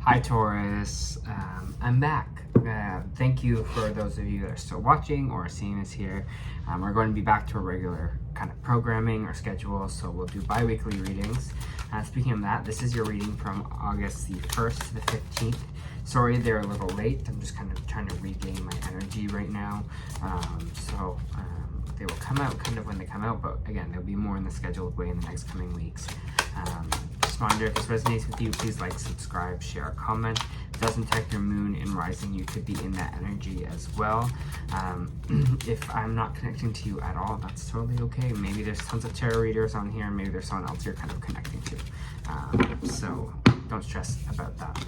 Hi Taurus, I'm back. Thank you for those of you that are still watching or seeing us here. We're going to be back to a regular kind of programming or schedule, so we'll do bi-weekly readings. Speaking of that, this is your reading from August the 1st to the 15th. Sorry they're a little late, I'm just kind of trying to regain my energy right now. They will come out kind of when they come out, but again, there'll be more in the scheduled way in the next coming weeks. Just reminder, if this resonates with you, please like, subscribe, share, comment. If it doesn't affect your moon and rising, you could be in that energy as well. If I'm not connecting to you at all, that's totally okay. Maybe there's tons of tarot readers on here, maybe there's someone else you're kind of connecting to. So don't stress about that.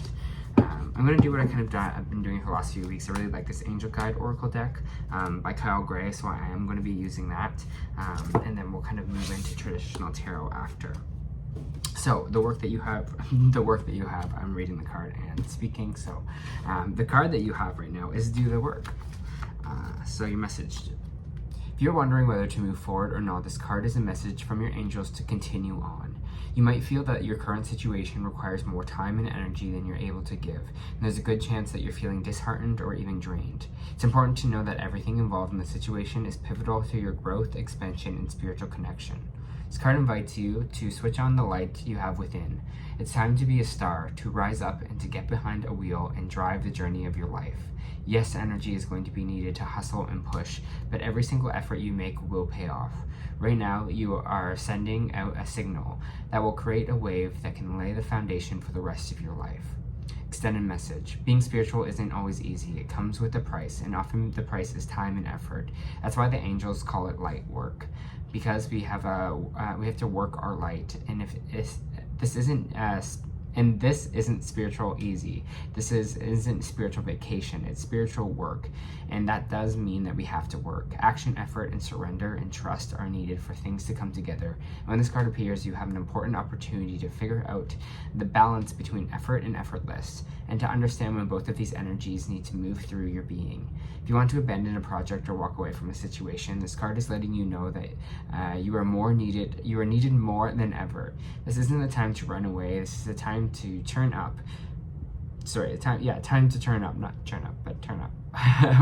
I'm going to do what I've been doing for the last few weeks. I really like this Angel Guide Oracle deck by Kyle Gray, so I am going to be using that. And then we'll kind of move into traditional tarot after. So the work that you have, I'm reading the card and speaking. So the card that you have right now is do the work. So your message. If you're wondering whether to move forward or not, this card is a message from your angels to continue on. You might feel that your current situation requires more time and energy than you're able to give, and there's a good chance that you're feeling disheartened or even drained. It's important to know that everything involved in the situation is pivotal to your growth, expansion, and spiritual connection. This card invites you to switch on the light you have within. It's time to be a star, to rise up and to get behind a wheel and drive the journey of your life. Yes, energy is going to be needed to hustle and push, but every single effort you make will pay off. Right now, you are sending out a signal that will create a wave that can lay the foundation for the rest of your life. Extended message. Being spiritual isn't always easy. It comes with a price, and often the price is time and effort. That's why the angels call it light work, because we have to work our light. And this isn't spiritual easy. This isn't spiritual vacation. It's spiritual work, and that does mean that we have to work. Action, effort, and surrender and trust are needed for things to come together. And when this card appears, you have an important opportunity to figure out the balance between effort and effortless, and to understand when both of these energies need to move through your being. If you want to abandon a project or walk away from a situation, this card is letting you know that you are needed more than ever. This isn't the time to run away. This is the time to turn up. Time to turn up, not turn up, but turn up.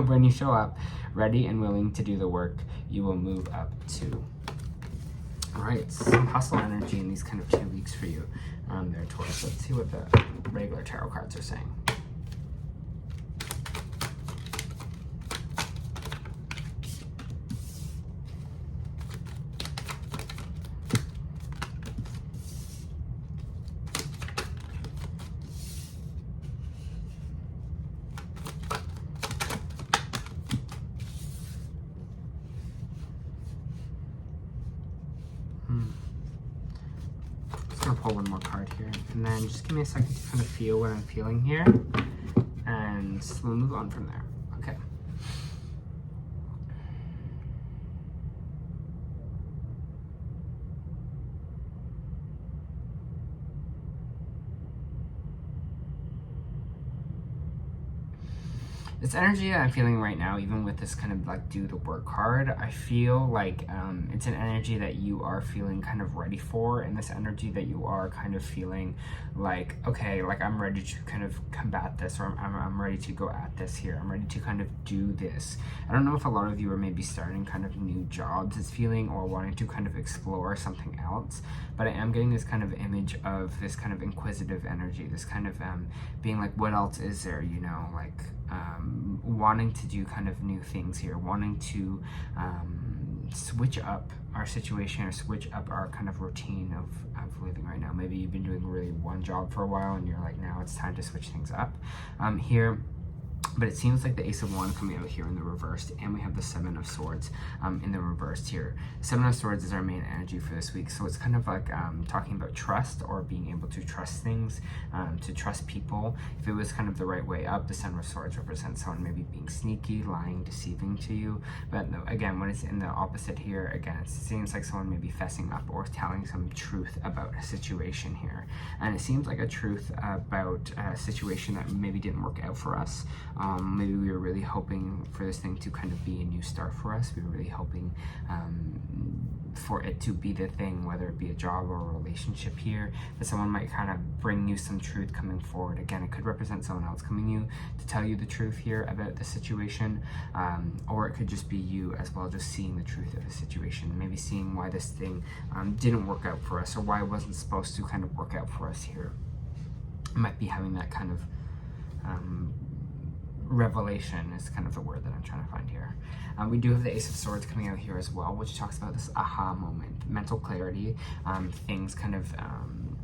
When you show up, ready and willing to do the work, you will move up too. All right, some hustle energy in these kind of 2 weeks for you there, Taurus. Let's see what the regular tarot cards are saying. Just gonna pull one more card here, and then just give me a second to kind of feel what I'm feeling here, and we'll move on from there. Okay. This energy that I'm feeling right now, even with this kind of like do the work card, I feel like it's an energy that you are feeling kind of ready for, and this energy that you are kind of feeling like, okay, like I'm ready to kind of combat this, or I'm ready to go at this here. I'm ready to kind of do this. I don't know if a lot of you are maybe starting kind of new jobs, it's feeling, or wanting to kind of explore something else, but I am getting this kind of image of this kind of inquisitive energy, this kind of being like, what else is there, you know, like wanting to do kind of new things here, wanting to switch up our situation or switch up our kind of routine of living right now. Maybe you've been doing really one job for a while and you're like, now it's time to switch things up here. But it seems like the Ace of Wands coming out here in the reversed, and we have the Seven of Swords in the reversed here. Seven of Swords is our main energy for this week, so it's kind of like talking about trust, or being able to trust things, to trust people. If it was kind of the right way up, the Seven of Swords represents someone maybe being sneaky, lying, deceiving to you. But again, when it's in the opposite here, again, it seems like someone may be fessing up or telling some truth about a situation here. And it seems like a truth about a situation that maybe didn't work out for us. Maybe we were really hoping for this thing to kind of be a new start for us. We were really hoping for it to be the thing, whether it be a job or a relationship here, that someone might kind of bring you some truth coming forward. Again, it could represent someone else coming you to tell you the truth here about the situation, or it could just be you as well, just seeing the truth of the situation, maybe seeing why this thing didn't work out for us, or why it wasn't supposed to kind of work out for us here. It might be having that kind of revelation is kind of the word that I'm trying to find here. We do have the Ace of Swords coming out here as well, which talks about this aha moment, mental clarity, things kind of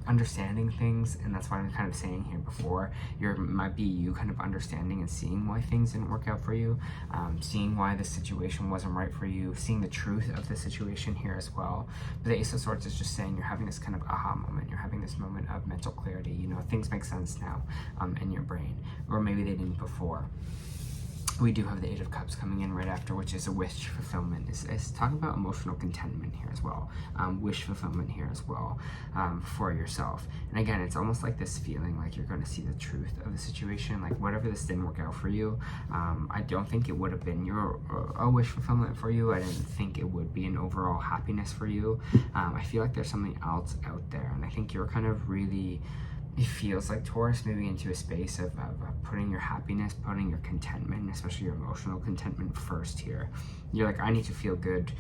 understanding things, and that's why I'm kind of saying here before, might be you kind of understanding and seeing why things didn't work out for you, seeing why the situation wasn't right for you, seeing the truth of the situation here as well. But the Ace of Swords is just saying you're having this kind of aha moment, you're having this moment of mental clarity, you know, things make sense now in your brain, or maybe they didn't before. We do have the Eight of Cups coming in right after, which is a wish fulfillment. It's talking about emotional contentment here as well, wish fulfillment here as well, for yourself. And again, it's almost like this feeling like you're going to see the truth of the situation, like whatever this didn't work out for you. I don't think it would have been a wish fulfillment for you. I didn't think it would be an overall happiness for you. I feel like there's something else out there, and I think you're kind of really, it feels like, Taurus, moving into a space of putting your happiness, putting your contentment, especially your emotional contentment first here. You're like, I need to feel good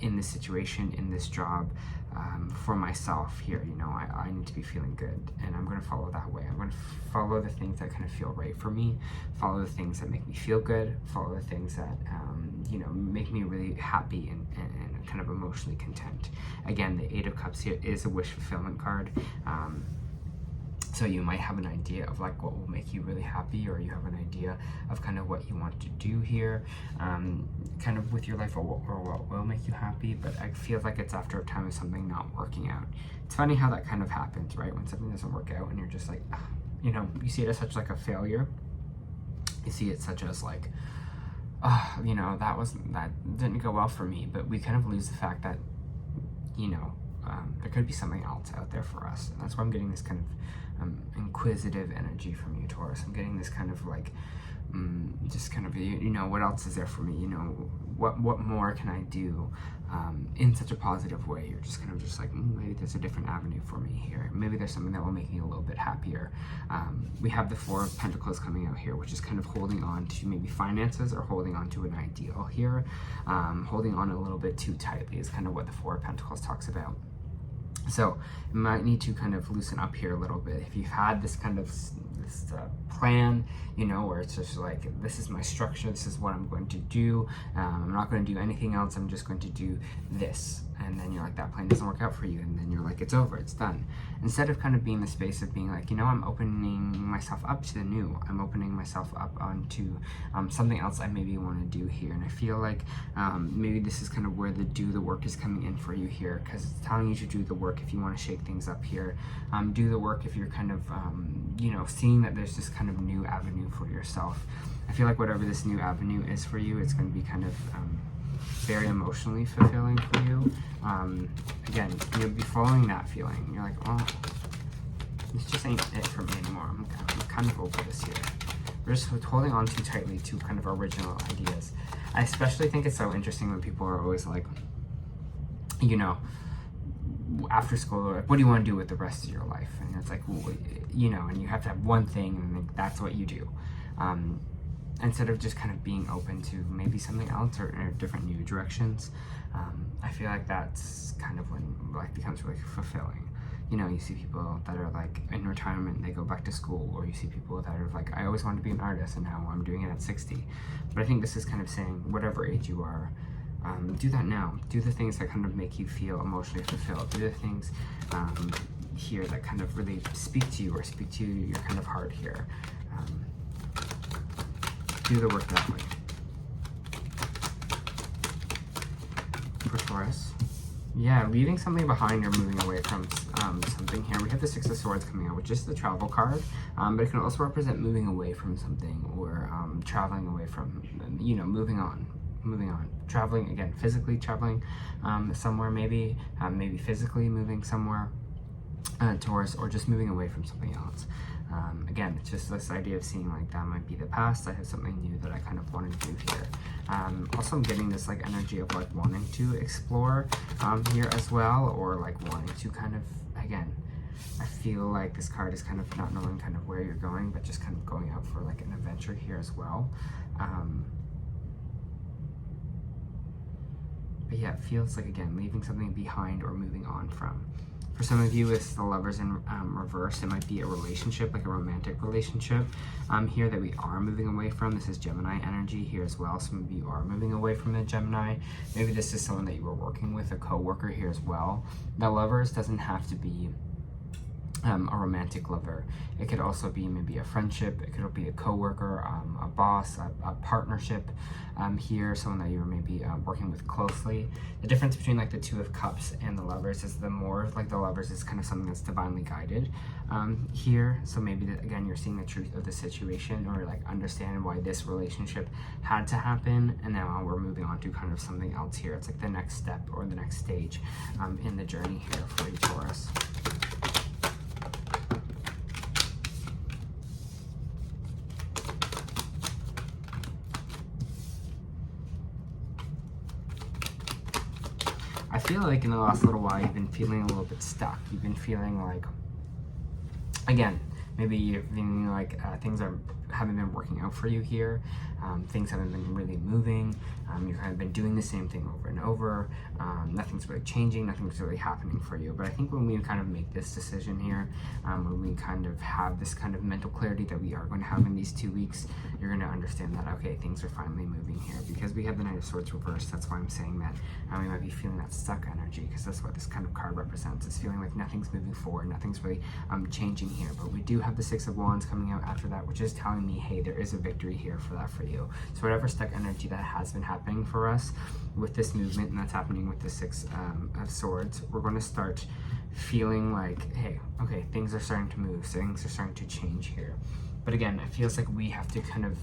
in this situation, in this job, for myself here, you know, I need to be feeling good, and I'm going to follow that way. I'm going to follow the things that kind of feel right for me, follow the things that make me feel good, follow the things that, you know, make me really happy and kind of emotionally content. Again, the Eight of Cups here is a wish fulfillment card. So you might have an idea of like what will make you really happy, or you have an idea of kind of what you want to do here, kind of with your life, or what will make you happy. But I feel like it's after a time of something not working out. It's funny how that kind of happens, right? When something doesn't work out and you're just like, you know, you see it as such like a failure. You see it such as like, you know, that didn't go well for me. But we kind of lose the fact that, you know, there could be something else out there for us. And that's why I'm getting this kind of inquisitive energy from you, Taurus. I'm getting this kind of like, just kind of, you know, what else is there for me? You know, what more can I do in such a positive way? You're just kind of just like, maybe there's a different avenue for me here. Maybe there's something that will make me a little bit happier. We have the Four of Pentacles coming out here, which is kind of holding on to maybe finances, or holding on to an ideal here. Holding on a little bit too tightly is kind of what the Four of Pentacles talks about. So you might need to kind of loosen up here a little bit. If you've had this kind of plan, you know, where it's just like, this is my structure, this is what I'm going to do, I'm not going to do anything else, I'm just going to do this. And then you're like, that plan doesn't work out for you, and then you're like, it's over, it's done. Instead of kind of being in the space of being like, you know, I'm opening myself up to the new, I'm opening myself up onto something else I maybe want to do here. And I feel like maybe this is kind of where the do the work is coming in for you here, because it's telling you to do the work if you want to shake things up here. Do the work if you're kind of, you know, seeing that there's this kind of new avenue for yourself. I feel like whatever this new avenue is for you, it's going to be kind of very emotionally fulfilling for you. Again, you'll be following that feeling. You're like, oh, this just ain't it for me anymore. I'm kind of over this here. We're just holding on too tightly to kind of original ideas. I especially think it's so interesting when people are always like, you know, after school, like, what do you want to do with the rest of your life? And it's like, well, you know, and you have to have one thing, and that's what you do. Instead of just kind of being open to maybe something else, or different new directions. I feel like that's kind of when life becomes really fulfilling. You know, you see people that are like in retirement, they go back to school, or you see people that are like, I always wanted to be an artist, and now I'm doing it at 60. But I think this is kind of saying, whatever age you are, do that now. Do the things that kind of make you feel emotionally fulfilled. Do the things here that kind of really speak to you, or speak to your kind of heart here. Do the work that way. For Taurus, yeah, leaving something behind or moving away from something here. We have the Six of Swords coming out, which is the travel card, but it can also represent moving away from something, or traveling away from, you know, moving on, traveling, again, physically traveling somewhere, maybe physically moving somewhere. Taurus, or just moving away from something else. Again, it's just this idea of seeing like that might be the past. I have something new that I kind of want to do here. Also, I'm getting this like energy of like wanting to explore here as well, or like wanting to kind of, again, I feel like this card is kind of not knowing kind of where you're going, but just kind of going out for like an adventure here as well. But yeah, it feels like, again, leaving something behind or moving on from. For some of you, it's the Lovers in reverse. It might be a relationship, like a romantic relationship here that we are moving away from. This is Gemini energy here as well. Some of you are moving away from the Gemini. Maybe this is someone that you were working with, a co-worker here as well. Now, Lovers doesn't have to be a romantic lover. It could also be maybe a friendship. It could be a co-worker, a boss, a partnership here, someone that you're maybe working with closely. The difference between like the Two of Cups and the Lovers is the more like the Lovers is kind of something that's divinely guided here. So maybe again, you're seeing the truth of the situation, or like understand why this relationship had to happen, and now we're moving on to kind of something else here. It's like the next step or the next stage in the journey here for you, Taurus. I feel like in the last little while, you've been feeling a little bit stuck. You've been feeling like, again, maybe you've been like things haven't been working out for you here. Things haven't been really moving. You've kind of been doing the same thing over and over. Nothing's really changing. Nothing's really happening for you. But I think when we kind of make this decision here, when we kind of have this kind of mental clarity that we are going to have in these 2 weeks, you're going to understand that, okay, things are finally moving here. Because we have the Knight of Swords reversed, that's why I'm saying that we might be feeling that stuck energy, because that's what this kind of card represents. It's feeling like nothing's moving forward, nothing's really changing here. But we do have the Six of Wands coming out after that, which is telling me, hey, there is a victory here for that for you. So whatever stuck energy that has been happening for us with this movement, and that's happening with the Six of Swords, we're going to start feeling like, hey, okay, things are starting to move, things are starting to change here. But again, it feels like we have to kind of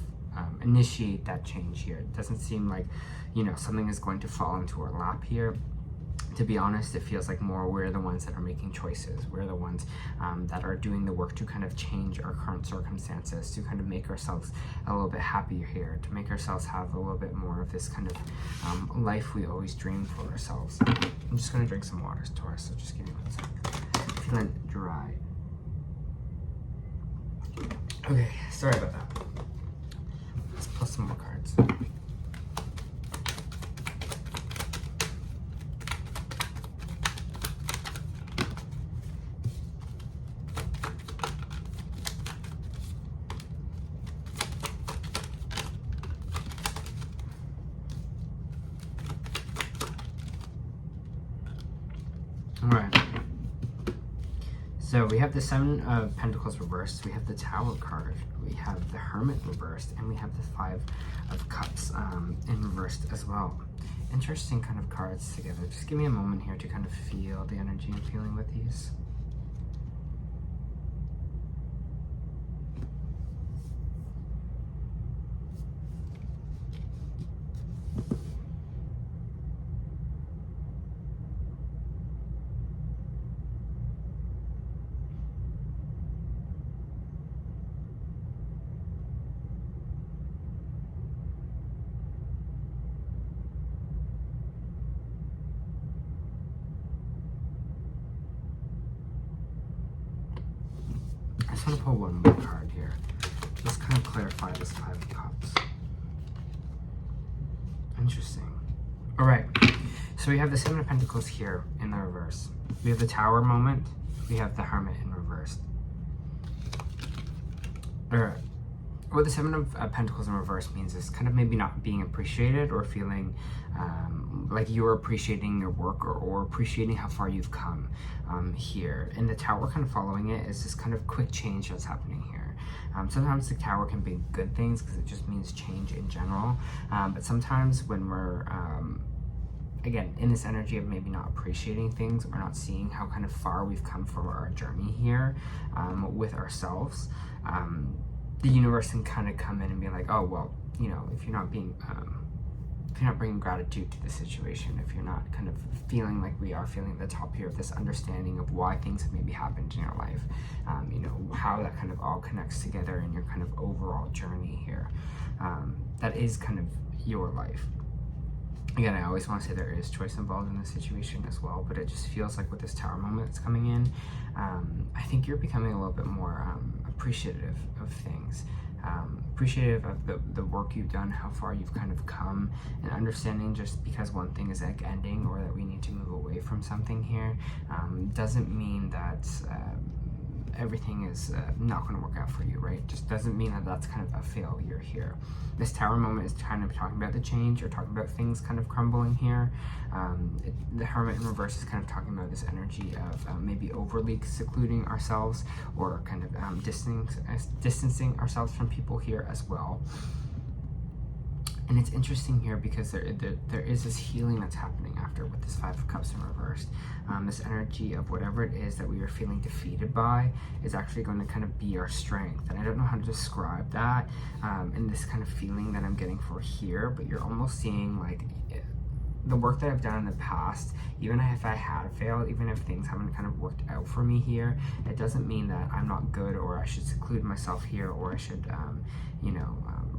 initiate that change here. It doesn't seem like, you know, something is going to fall into our lap here. To be honest, it feels like more we're the ones that are making choices. We're the ones that are doing the work to kind of change our current circumstances, to kind of make ourselves a little bit happier here, to make ourselves have a little bit more of this kind of life we always dream for ourselves. I'm just going to drink some water, Taurus, so just give me 1 second. I'm feeling dry. Okay, sorry about that. Let's pull some more cards. Alright, so we have the Seven of Pentacles reversed, we have the Tower card, we have the Hermit reversed, and we have the Five of Cups in reversed as well. Interesting kind of cards together. Just give me a moment here to kind of feel the energy I'm feeling with these. I just want to pull one more card here. Just kind of clarify this Five of Cups. Interesting. All right. So we have the Seven of Pentacles here in the reverse. We have the Tower moment. We have the Hermit in reverse. All right. What the Seven of Pentacles in reverse means is kind of maybe not being appreciated, or feeling like you're appreciating your work, or appreciating how far you've come here. And the Tower kind of following it is this kind of quick change that's happening here. Sometimes the Tower can be good things because it just means change in general. But sometimes when we're, again, in this energy of maybe not appreciating things, or not seeing how kind of far we've come from our journey here with ourselves, the universe can kind of come in and be like, oh, well, you know, if you're not being if you're not bringing gratitude to the situation, if you're not kind of feeling like we are feeling at the top here of this understanding of why things have maybe happened in your life, you know, how that kind of all connects together in your kind of overall journey here. That is kind of your life. Again, I always want to say there is choice involved in this situation as well, but it just feels like with this Tower moment that's coming in, I think you're becoming a little bit more appreciative of things. Appreciative of the work you've done, how far you've kind of come, and understanding just because one thing is like ending or that we need to move away from something here doesn't mean that everything is not going to work out for you, right? Just doesn't mean that that's kind of a failure here. This Tower moment is kind of talking about the change or talking about things kind of crumbling here. The Hermit in reverse is kind of talking about this energy of maybe overly secluding ourselves or kind of distancing ourselves from people here as well. And it's interesting here because there is this healing that's happening after with this Five of Cups in reversed. This energy of whatever it is that we are feeling defeated by is actually going to kind of be our strength. And I don't know how to describe that in this kind of feeling that I'm getting for here, but you're almost seeing like the work that I've done in the past, even if I had failed, even if things haven't kind of worked out for me here, it doesn't mean that I'm not good or I should seclude myself here or I should,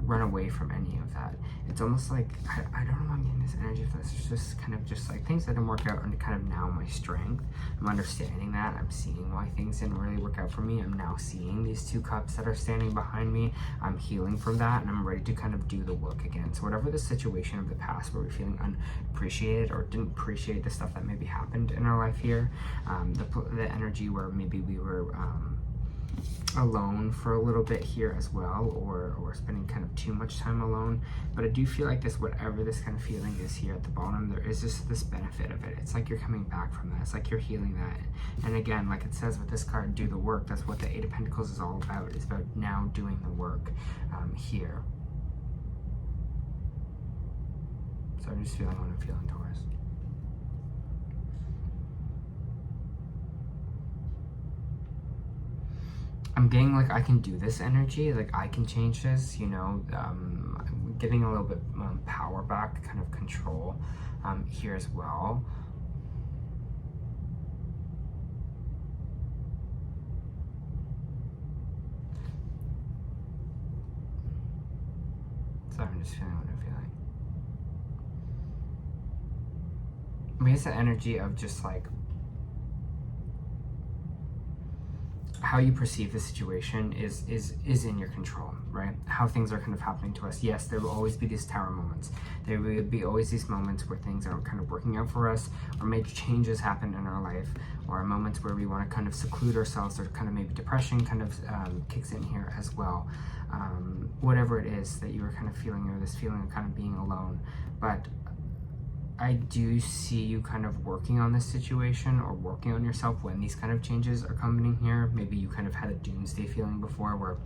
run away from any of that. It's almost like, I don't know, I'm getting this energy of this. It's just kind of just like things that didn't work out and kind of now my strength. I'm understanding that. I'm seeing why things didn't really work out for me. I'm now seeing these two cups that are standing behind me. I'm healing from that and I'm ready to kind of do the work again. So whatever the situation of the past where we're feeling unappreciated or didn't appreciate the stuff that maybe happened in our life here, the energy where maybe we were alone for a little bit here as well, or spending kind of too much time alone. But I do feel like this, whatever this kind of feeling is here at the bottom, there is just this benefit of it. It's like you're coming back from that. It's like you're healing that. And again, like it says with this card, do the work. That's what the Eight of Pentacles is all about. It's about now doing the work here. So I'm just feeling what I'm feeling, Taurus. I'm getting like I can do this energy, like I can change this, you know, I'm getting a little bit power back, kind of control here as well. So I'm just feeling what I'm feeling. I mean, it's the energy of just like how you perceive the situation is in your control, right? How things are kind of happening to us. Yes, there will always be these Tower moments. There will be always these moments where things aren't kind of working out for us, or major changes happen in our life, or moments where we want to kind of seclude ourselves, or kind of maybe depression kind of kicks in here as well. Whatever it is that you are kind of feeling, or this feeling of kind of being alone. But I do see you kind of working on this situation or working on yourself when these kind of changes are coming in here. Maybe you kind of had a doomsday feeling before where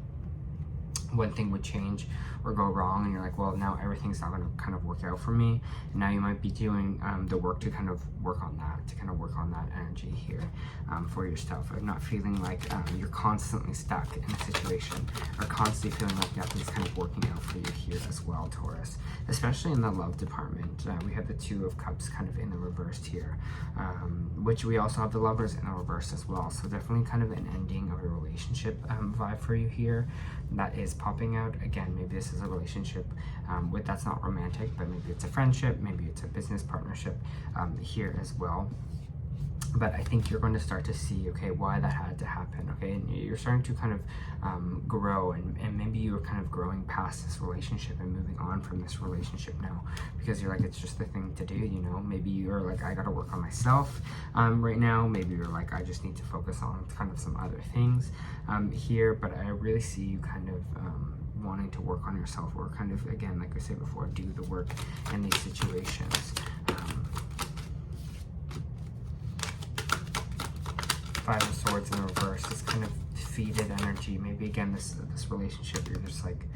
one thing would change or go wrong and you're like, well, now everything's not going to kind of work out for me. And now you might be doing the work to kind of work on that, to kind of work on that energy here for yourself, of not feeling like you're constantly stuck in a situation, or constantly feeling like nothing's kind of working out for you here as well, Taurus. Especially in the love department, we have the Two of Cups kind of in the reverse here, which we also have the Lovers in the reverse as well. So definitely kind of an ending of a relationship vibe for you here. That is popping out. Again, maybe this is a relationship that's not romantic, but maybe it's a friendship, maybe it's a business partnership here as well. But I think you're going to start to see, okay, why that had to happen, okay? And you're starting to kind of grow, and maybe you're kind of growing past this relationship and moving on from this relationship now, because you're like, it's just the thing to do, you know? Maybe you're like, I gotta work on myself right now. Maybe you're like, I just need to focus on kind of some other things here, but I really see you kind of wanting to work on yourself, or kind of, again, like I said before, do the work in these situations. Five of Swords in reverse, this kind of defeated energy. Maybe again, this relationship, you're just like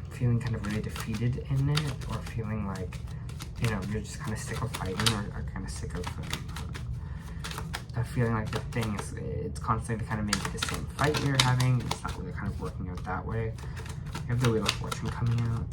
feeling kind of really defeated in it, or feeling like, you know, you're just kind of sick of fighting, or kind of sick of feeling like the thing is, it's constantly kind of maybe the same fight you're having. It's not really kind of working out that way. You have the Wheel of Fortune coming out.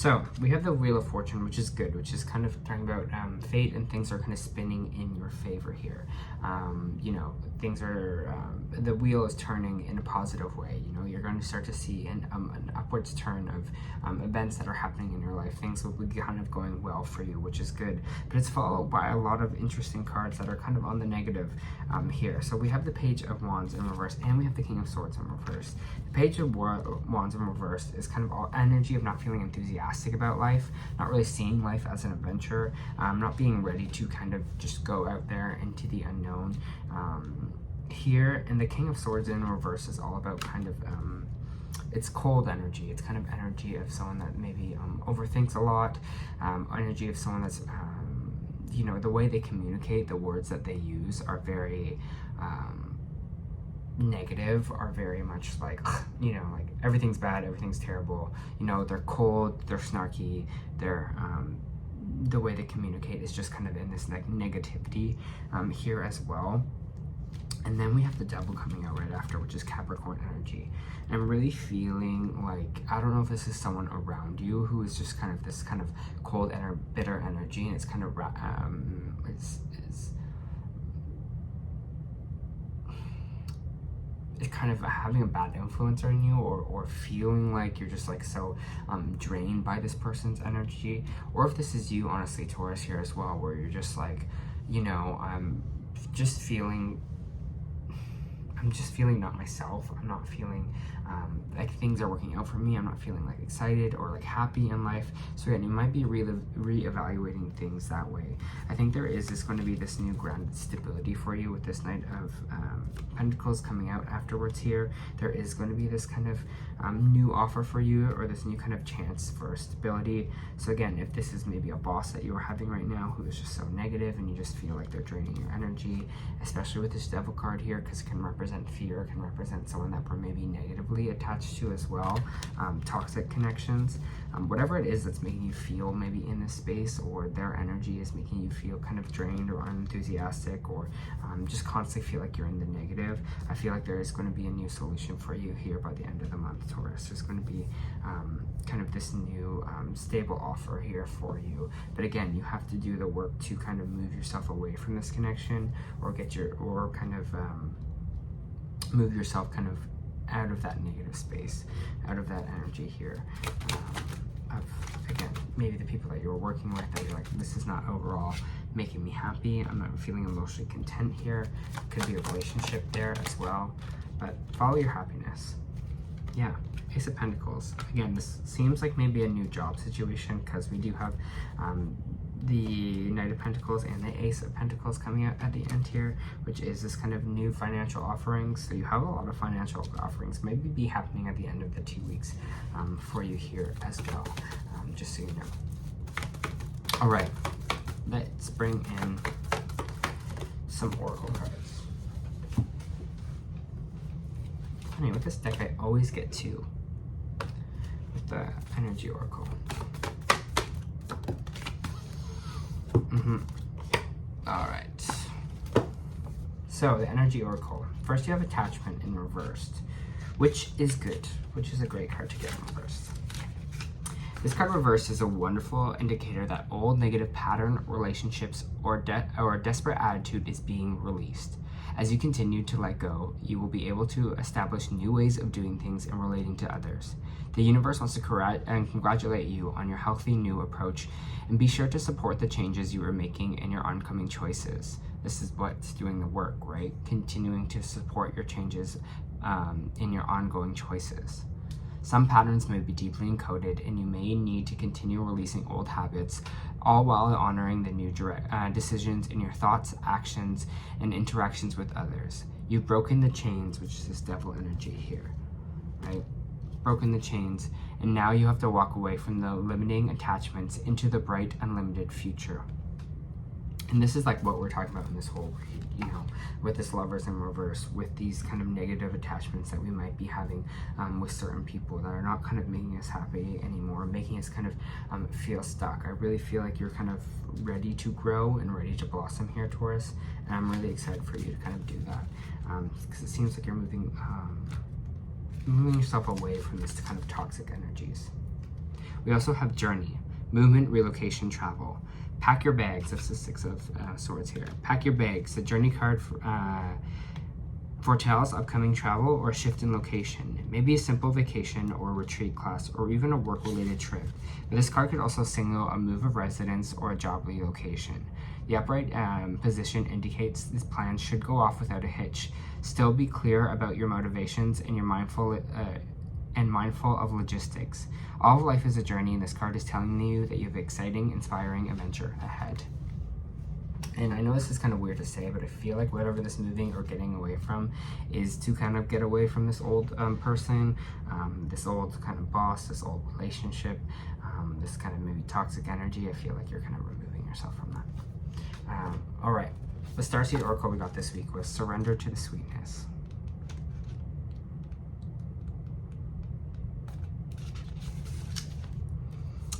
So we have the Wheel of Fortune, which is good, which is kind of talking about fate, and things are kind of spinning in your favor here. You know, things are, the wheel is turning in a positive way. You know, you're going to start to see an upwards turn of events that are happening in your life. Things will be kind of going well for you, which is good. But it's followed by a lot of interesting cards that are kind of on the negative here. So we have the Page of Wands in reverse, and we have the King of Swords in reverse. The Page of Wands in reverse is kind of all energy of not feeling enthusiastic about life, not really seeing life as an adventure, not being ready to kind of just go out there into the unknown here. And the King of Swords in reverse is all about kind of it's cold energy. It's kind of energy of someone that maybe overthinks a lot, energy of someone that's you know, the way they communicate, the words that they use are very negative, are very much like, you know, like everything's bad, everything's terrible. You know, they're cold, they're snarky, they're the way they communicate is just kind of in this like negativity here as well. And then we have the Devil coming out right after, which is Capricorn energy. And I'm really feeling like, I don't know if this is someone around you who is just kind of this kind of cold and bitter energy, and it's kind of it's kind of having a bad influence on you, or feeling like you're just like so drained by this person's energy. Or if this is you, honestly, Taurus, here as well, where you're just like, you know, I'm just feeling not myself. I'm not feeling like things are working out for me. I'm not feeling like excited or like happy in life. So again, you might be re-evaluating things that way. I think there is going to be this new grounded stability for you with this Knight of Pentacles coming out afterwards here. There is going to be this kind of new offer for you, or this new kind of chance for stability. So again, if this is maybe a boss that you're having right now who is just so negative and you just feel like they're draining your energy, especially with this Devil card here, because it can represent fear, it can represent someone that we're maybe negatively attached to as well, toxic connections, whatever it is that's making you feel maybe in this space, or their energy is making you feel kind of drained or unenthusiastic, or just constantly feel like you're in the negative. I feel like there is going to be a new solution for you here by the end of the month, Taurus. There's going to be kind of this new stable offer here for you. But again, you have to do the work to kind of move yourself away from this connection, or move yourself kind of out of that negative space, out of that energy here. Of, again, maybe the people that you're working with that you're like, this is not overall making me happy. I'm not feeling emotionally content here. Could be a relationship there as well. But follow your happiness. Yeah, Ace of Pentacles. Again, this seems like maybe a new job situation, because we do have the Knight of Pentacles and the Ace of Pentacles coming out at the end here, which is this kind of new financial offerings. So you have a lot of financial offerings maybe be happening at the end of the 2 weeks for you here as well, just so you know. All right, let's bring in some Oracle cards. Funny, with this deck I always get 2 with the Energy Oracle. All right, so the Energy Oracle. First you have Attachment in reversed, which is good, which is a great card to get in reversed. This card reversed is a wonderful indicator that old negative pattern, relationships, or desperate attitude is being released. As you continue to let go, you will be able to establish new ways of doing things and relating to others. The universe wants to congratulate you on your healthy new approach, and be sure to support the changes you are making in your oncoming choices. This is what's doing the work, right? Continuing to support your changes in your ongoing choices. Some patterns may be deeply encoded, and you may need to continue releasing old habits, all while honoring the new decisions in your thoughts, actions, and interactions with others. You've broken the chains, which is this Devil energy here, right? Broken the chains, and now you have to walk away from the limiting attachments into the bright, unlimited future. And this is like what we're talking about in this whole read, you know, with this Lovers in reverse, with these kind of negative attachments that we might be having with certain people that are not kind of making us happy anymore, making us kind of feel stuck. I really feel like you're kind of ready to grow and ready to blossom here, Taurus, and I'm really excited for you to kind of do that, because it seems like you're moving yourself away from these kind of toxic energies. We also have journey, movement, relocation, travel. Pack your bags. That's the Six of Swords here. Pack your bags. The journey card foretells upcoming travel or shift in location. Maybe a simple vacation or retreat class or even a work-related trip. But this card could also signal a move of residence or a job relocation. The upright position indicates this plan should go off without a hitch. Still be clear about your motivations and you're mindful of logistics. All of life is a journey, and this card is telling you that you have exciting, inspiring adventure ahead. And I know this is kind of weird to say, but I feel like whatever this moving or getting away from is to kind of get away from this old person, this old kind of boss, this old relationship, this kind of maybe toxic energy. I feel like you're kind of removing yourself from that. All right, the Starseed Oracle we got this week was Surrender to the Sweetness.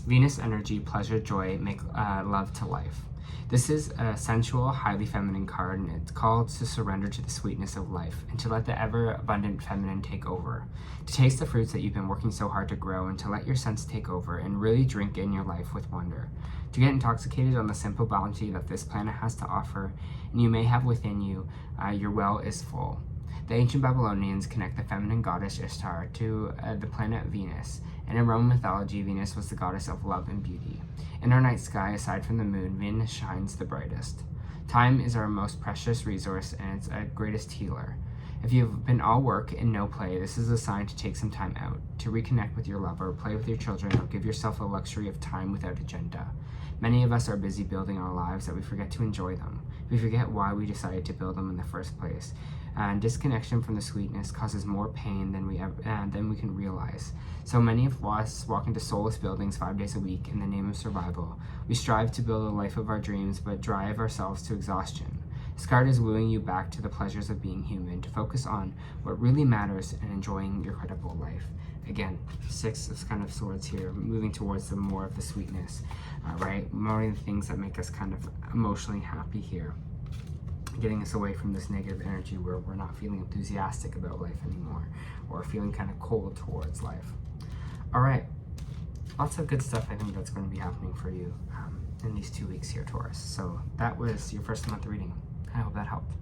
Venus energy, pleasure, joy, make love to life. This is a sensual, highly feminine card, and it's called to surrender to the sweetness of life and to let the ever-abundant feminine take over. To taste the fruits that you've been working so hard to grow and to let your sense take over and really drink in your life with wonder. To get intoxicated on the simple bounty that this planet has to offer and you may have within you, your well is full. The ancient Babylonians connect the feminine goddess Ishtar to the planet Venus, and in Roman mythology, Venus was the goddess of love and beauty. In our night sky, aside from the moon, Venus shines the brightest. Time is our most precious resource, and it's our greatest healer. If you've been all work and no play, this is a sign to take some time out, to reconnect with your lover, play with your children, or give yourself a luxury of time without agenda. Many of us are busy building our lives that we forget to enjoy them. We forget why we decided to build them in the first place. And disconnection from the sweetness causes more pain than we can realize. So many of us walk into soulless buildings 5 days a week in the name of survival. We strive to build a life of our dreams, but drive ourselves to exhaustion. This card is wooing you back to the pleasures of being human, to focus on what really matters and enjoying your credible life. Again, Six of kind of Swords here, moving towards the more of the sweetness, right? More of the things that make us kind of emotionally happy here. Getting us away from this negative energy where we're not feeling enthusiastic about life anymore or feeling kind of cold towards life. All right, lots of good stuff I think that's going to be happening for you in these 2 weeks here, Taurus. So that was your first month reading. I hope that helped.